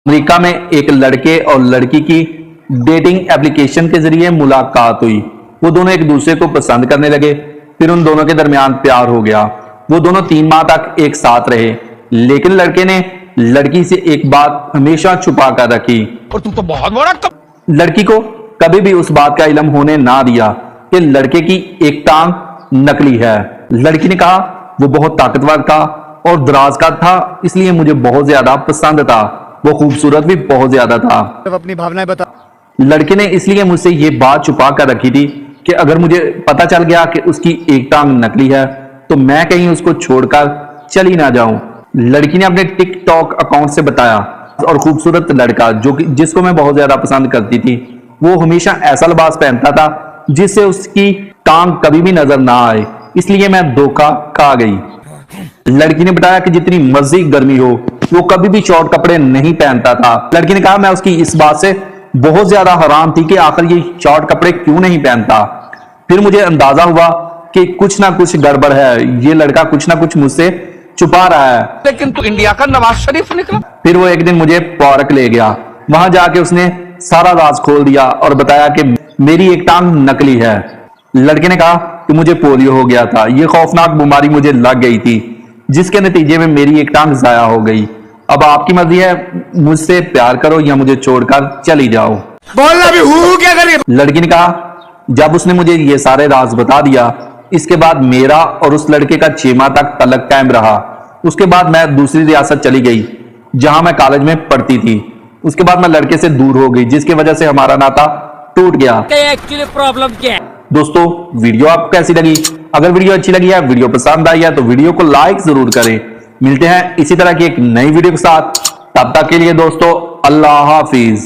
America में एक लड़के और लड़की की डेटिंग एप्लीकेशन के जरिए मुलाकात हुई। वो दोनों एक दूसरे को पसंद करने लगे। फिर उन दोनों के दरमियान प्यार हो गया। वो दोनों 3 माह तक एक साथ रहे, लेकिन लड़के ने लड़की से एक बात हमेशा छुपा कर रखी और तू तो बहुत बड़ा लड़की को कभी भी उस बात का इल्म होने ना दिया कि लड़के की एक टांग नकली है। लड़की ने कहा वो बहुत ताकतवर था और दराज का था, इसलिए मुझे बहुत ज्यादा पसंद था। वो खूबसूरत भी बहुत ज्यादा था। अपनी भावनाएं बता। लड़के ने इसलिए मुझसे ये बात छुपा कर रखी थी कि अगर मुझे पता चल गया कि उसकी एक टांग नकली है तो मैं कहीं उसको छोड़कर चली ना जाऊं। लड़की ने अपने टिकटॉक अकाउंट से बताया और खूबसूरत लड़का जिसको मैं बहुत ज्यादा पसंद करती थी, वो हमेशा ऐसा लिबास पहनता था जिससे उसकी टांग कभी भी नजर ना आए, इसलिए मैं धोखा खा गई। लड़की ने बताया कि जितनी मर्जी गर्मी हो वो कभी भी शॉर्ट कपड़े नहीं पहनता था। लड़की ने कहा मैं उसकी इस बात से बहुत ज्यादा हैरान थी कि आखिर ये शॉर्ट कपड़े क्यों नहीं पहनता। फिर मुझे अंदाजा हुआ कि कुछ ना कुछ गड़बड़ है, ये लड़का कुछ ना कुछ मुझसे छुपा रहा है। लेकिन तू इंडिया का नवाज शरीफ निकला। फिर वो एक दिन मुझे पार्क ले गया। वहां जाके उसने सारा राज खोल दिया और बताया कि मेरी एक टांग नकली है। लड़के ने कहा कि मुझे पोलियो हो गया था, ये खौफनाक बीमारी मुझे लग गई थी जिसके नतीजे में मेरी एक टांग जाया हो गई। अब आपकी मर्जी है, मुझसे प्यार करो या मुझे छोड़कर चली जाओ। बोलना भी हूँ क्या करिए। लड़की ने कहा जब उसने मुझे ये सारे राज बता दिया, इसके बाद मेरा और उस लड़के का 6 माह तक तलक कायम रहा। उसके बाद मैं दूसरी रियासत चली गई जहां मैं कॉलेज में पढ़ती थी। उसके बाद मैं लड़के से दूर हो गई जिसकी वजह से हमारा नाता टूट गया। एक्चुअली प्रॉब्लम क्या है? दोस्तों वीडियो आपको कैसी लगी? अगर वीडियो अच्छी लगी है, वीडियो पसंद आई है तो वीडियो को लाइक जरूर करें। मिलते हैं इसी तरह की एक नई वीडियो के साथ, तब तक के लिए दोस्तों अल्लाह हाफिज।